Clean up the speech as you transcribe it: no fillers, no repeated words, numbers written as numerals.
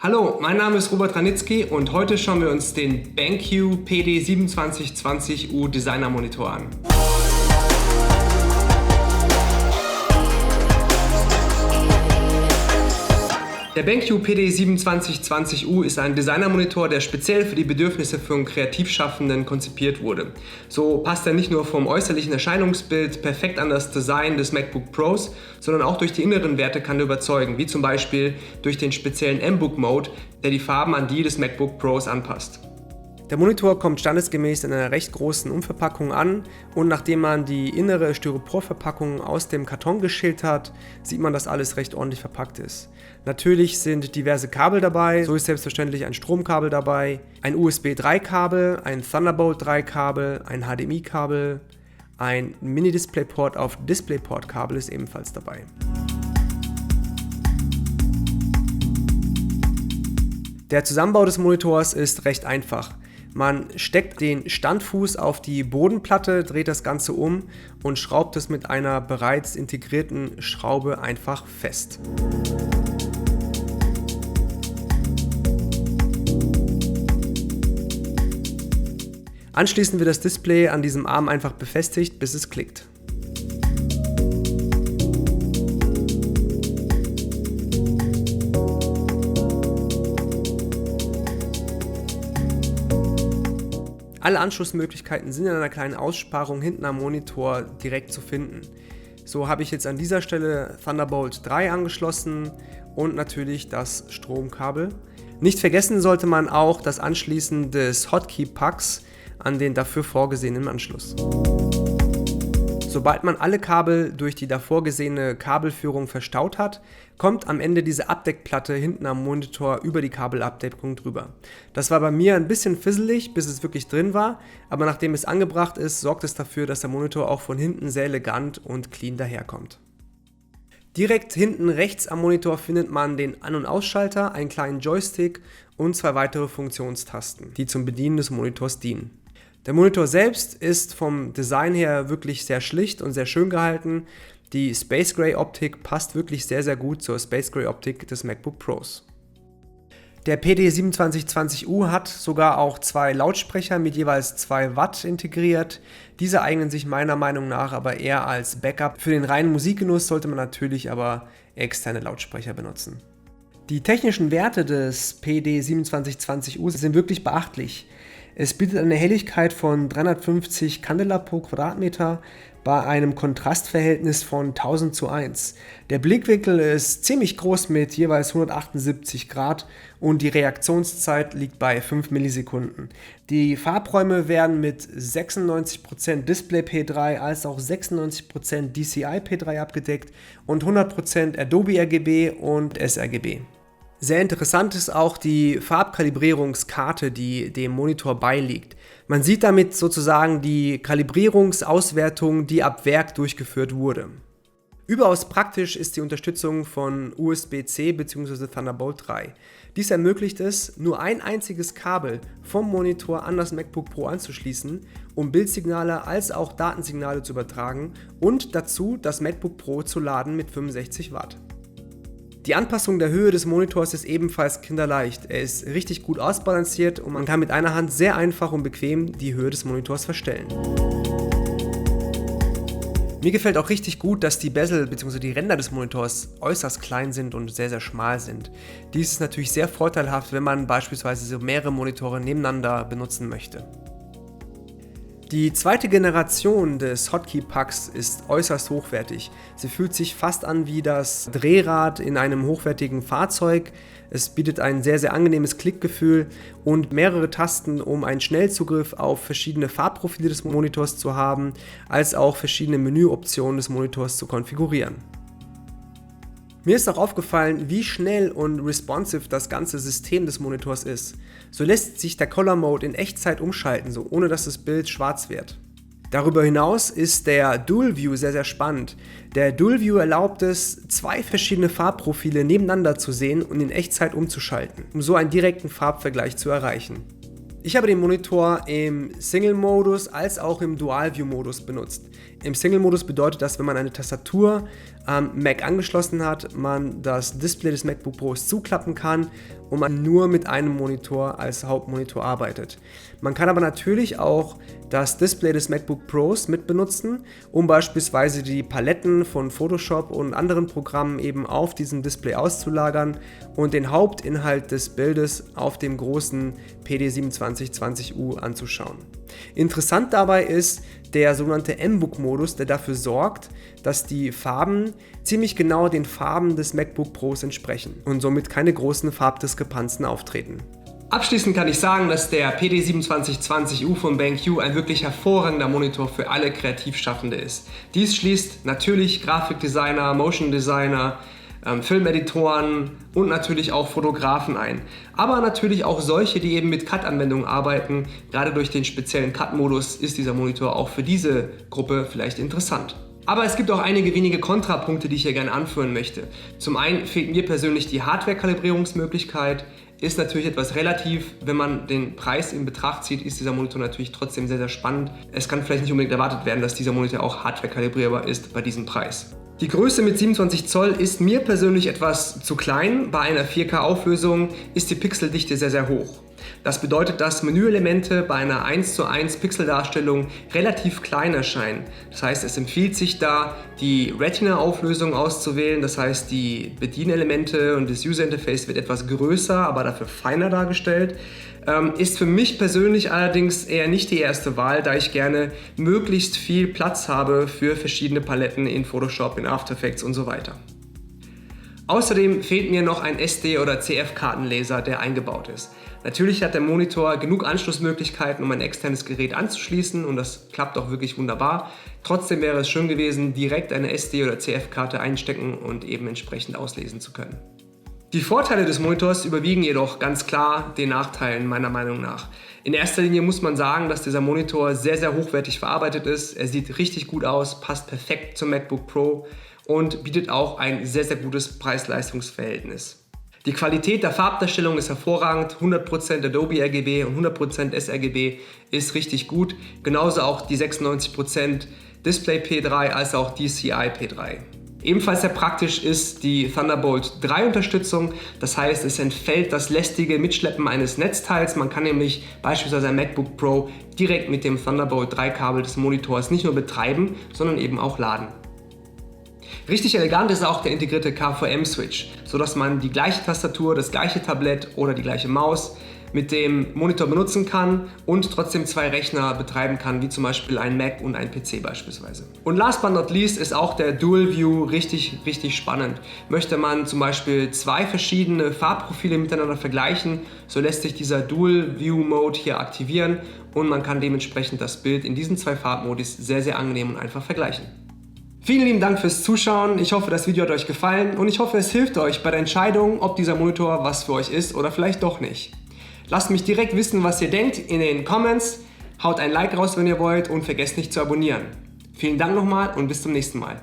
Hallo, mein Name ist Robert Ranitzky und heute schauen wir uns den BenQ PD2720U Designer Monitor an. Der BenQ PD2720U ist ein Designermonitor, der speziell für die Bedürfnisse von Kreativschaffenden konzipiert wurde. So passt er nicht nur vom äußerlichen Erscheinungsbild perfekt an das Design des MacBook Pros, sondern auch durch die inneren Werte kann er überzeugen, wie zum Beispiel durch den speziellen M-Book Mode, der die Farben an die des MacBook Pros anpasst. Der Monitor kommt standesgemäß in einer recht großen Umverpackung an und nachdem man die innere Styroporverpackung aus dem Karton geschält hat, sieht man, dass alles recht ordentlich verpackt ist. Natürlich sind diverse Kabel dabei, so ist selbstverständlich ein Stromkabel dabei, ein USB 3 Kabel, ein Thunderbolt 3 Kabel, ein HDMI Kabel, ein Mini-Displayport auf Displayport Kabel ist ebenfalls dabei. Der Zusammenbau des Monitors ist recht einfach. Man steckt den Standfuß auf die Bodenplatte, dreht das Ganze um und schraubt es mit einer bereits integrierten Schraube einfach fest. Anschließend wird das Display an diesem Arm einfach befestigt, bis es klickt. Alle Anschlussmöglichkeiten sind in einer kleinen Aussparung hinten am Monitor direkt zu finden. So habe ich jetzt an dieser Stelle Thunderbolt 3 angeschlossen und natürlich das Stromkabel. Nicht vergessen sollte man auch das Anschließen des Hotkey-Pucks an den dafür vorgesehenen Anschluss. Sobald man alle Kabel durch die davor gesehene Kabelführung verstaut hat, kommt am Ende diese Abdeckplatte hinten am Monitor über die Kabelabdeckung drüber. Das war bei mir ein bisschen fisselig, bis es wirklich drin war, aber nachdem es angebracht ist, sorgt es dafür, dass der Monitor auch von hinten sehr elegant und clean daherkommt. Direkt hinten rechts am Monitor findet man den An- und Ausschalter, einen kleinen Joystick und zwei weitere Funktionstasten, die zum Bedienen des Monitors dienen. Der Monitor selbst ist vom Design her wirklich sehr schlicht und sehr schön gehalten. Die Space Gray Optik passt wirklich sehr, sehr gut zur Space Gray Optik des MacBook Pros. Der PD2720U hat sogar auch zwei Lautsprecher mit jeweils 2 Watt integriert. Diese eignen sich meiner Meinung nach aber eher als Backup. Für den reinen Musikgenuss sollte man natürlich aber externe Lautsprecher benutzen. Die technischen Werte des PD2720U sind wirklich beachtlich. Es bietet eine Helligkeit von 350 Candela pro Quadratmeter bei einem Kontrastverhältnis von 1000:1. Der Blickwinkel ist ziemlich groß mit jeweils 178 Grad und die Reaktionszeit liegt bei 5 Millisekunden. Die Farbräume werden mit 96% Display P3 als auch 96% DCI P3 abgedeckt und 100% Adobe RGB und sRGB. Sehr interessant ist auch die Farbkalibrierungskarte, die dem Monitor beiliegt. Man sieht damit sozusagen die Kalibrierungsauswertung, die ab Werk durchgeführt wurde. Überaus praktisch ist die Unterstützung von USB-C bzw. Thunderbolt 3. Dies ermöglicht es, nur ein einziges Kabel vom Monitor an das MacBook Pro anzuschließen, um Bildsignale als auch Datensignale zu übertragen und dazu das MacBook Pro zu laden mit 65 Watt. Die Anpassung der Höhe des Monitors ist ebenfalls kinderleicht. Er ist richtig gut ausbalanciert und man kann mit einer Hand sehr einfach und bequem die Höhe des Monitors verstellen. Mir gefällt auch richtig gut, dass die Bezel bzw. die Ränder des Monitors äußerst klein sind und sehr, sehr schmal sind. Dies ist natürlich sehr vorteilhaft, wenn man beispielsweise so mehrere Monitore nebeneinander benutzen möchte. Die zweite Generation des Hotkey-Pucks ist äußerst hochwertig. Sie fühlt sich fast an wie das Drehrad in einem hochwertigen Fahrzeug. Es bietet ein sehr, sehr angenehmes Klickgefühl und mehrere Tasten, um einen Schnellzugriff auf verschiedene Farbprofile des Monitors zu haben, als auch verschiedene Menüoptionen des Monitors zu konfigurieren. Mir ist auch aufgefallen, wie schnell und responsive das ganze System des Monitors ist. So lässt sich der Color Mode in Echtzeit umschalten, so ohne dass das Bild schwarz wird. Darüber hinaus ist der Dual View sehr, sehr spannend. Der Dual View erlaubt es, 2 verschiedene Farbprofile nebeneinander zu sehen und in Echtzeit umzuschalten, um so einen direkten Farbvergleich zu erreichen. Ich habe den Monitor im Single-Modus als auch im Dual-View-Modus benutzt. Im Single-Modus bedeutet das, wenn man eine Tastatur am Mac angeschlossen hat, man das Display des MacBook Pros zuklappen kann und man nur mit einem Monitor als Hauptmonitor arbeitet. Man kann aber natürlich auch das Display des MacBook Pros mit benutzen, um beispielsweise die Paletten von Photoshop und anderen Programmen eben auf diesem Display auszulagern und den Hauptinhalt des Bildes auf dem großen PD2720U anzuschauen. Interessant dabei ist der sogenannte M-Book-Modus, der dafür sorgt, dass die Farben ziemlich genau den Farben des MacBook Pros entsprechen und somit keine großen Farbdiskrepanzen auftreten. Abschließend kann ich sagen, dass der PD2720U von BenQ ein wirklich hervorragender Monitor für alle Kreativschaffende ist. Dies schließt natürlich Grafikdesigner, Motion Designer, Filmeditoren und natürlich auch Fotografen ein. Aber natürlich auch solche, die eben mit Cut-Anwendungen arbeiten. Gerade durch den speziellen Cut-Modus ist dieser Monitor auch für diese Gruppe vielleicht interessant. Aber es gibt auch einige wenige Kontrapunkte, die ich hier gerne anführen möchte. Zum einen fehlt mir persönlich die Hardware-Kalibrierungsmöglichkeit. Ist natürlich etwas relativ, wenn man den Preis in Betracht zieht, ist dieser Monitor natürlich trotzdem sehr, sehr spannend. Es kann vielleicht nicht unbedingt erwartet werden, dass dieser Monitor auch Hardware-kalibrierbar ist bei diesem Preis. Die Größe mit 27 Zoll ist mir persönlich etwas zu klein. Bei einer 4K-Auflösung ist die Pixeldichte sehr, sehr hoch. Das bedeutet, dass Menüelemente bei einer 1:1 Pixeldarstellung relativ klein erscheinen. Das heißt, es empfiehlt sich da, die Retina-Auflösung auszuwählen. Das heißt, die Bedienelemente und das User-Interface wird etwas größer, aber dafür feiner dargestellt. Ist für mich persönlich allerdings eher nicht die erste Wahl, da ich gerne möglichst viel Platz habe für verschiedene Paletten in Photoshop, in After Effects und so weiter. Außerdem fehlt mir noch ein SD- oder CF-Kartenleser, der eingebaut ist. Natürlich hat der Monitor genug Anschlussmöglichkeiten, um ein externes Gerät anzuschließen und das klappt auch wirklich wunderbar. Trotzdem wäre es schön gewesen, direkt eine SD- oder CF-Karte einstecken und eben entsprechend auslesen zu können. Die Vorteile des Monitors überwiegen jedoch ganz klar den Nachteilen meiner Meinung nach. In erster Linie muss man sagen, dass dieser Monitor sehr, sehr hochwertig verarbeitet ist. Er sieht richtig gut aus, passt perfekt zum MacBook Pro und bietet auch ein sehr, sehr gutes Preis-Leistungs-Verhältnis. Die Qualität der Farbdarstellung ist hervorragend, 100% Adobe RGB und 100% sRGB ist richtig gut. Genauso auch die 96% Display P3 als auch DCI P3. Ebenfalls sehr praktisch ist die Thunderbolt 3 Unterstützung, das heißt, es entfällt das lästige Mitschleppen eines Netzteils. Man kann nämlich beispielsweise ein MacBook Pro direkt mit dem Thunderbolt 3 Kabel des Monitors nicht nur betreiben, sondern eben auch laden. Richtig elegant ist auch der integrierte KVM-Switch, sodass man die gleiche Tastatur, das gleiche Tablett oder die gleiche Maus mit dem Monitor benutzen kann und trotzdem zwei Rechner betreiben kann, wie zum Beispiel ein Mac und ein PC beispielsweise. Und last but not least ist auch der Dual View richtig spannend. Möchte man zum Beispiel zwei verschiedene Farbprofile miteinander vergleichen, so lässt sich dieser Dual View Mode hier aktivieren und man kann dementsprechend das Bild in diesen zwei Farbmodis sehr, sehr angenehm und einfach vergleichen. Vielen lieben Dank fürs Zuschauen. Ich hoffe, das Video hat euch gefallen und ich hoffe, es hilft euch bei der Entscheidung, ob dieser Monitor was für euch ist oder vielleicht doch nicht. Lasst mich direkt wissen, was ihr denkt in den Comments. Haut ein Like raus, wenn ihr wollt und vergesst nicht zu abonnieren. Vielen Dank nochmal und bis zum nächsten Mal.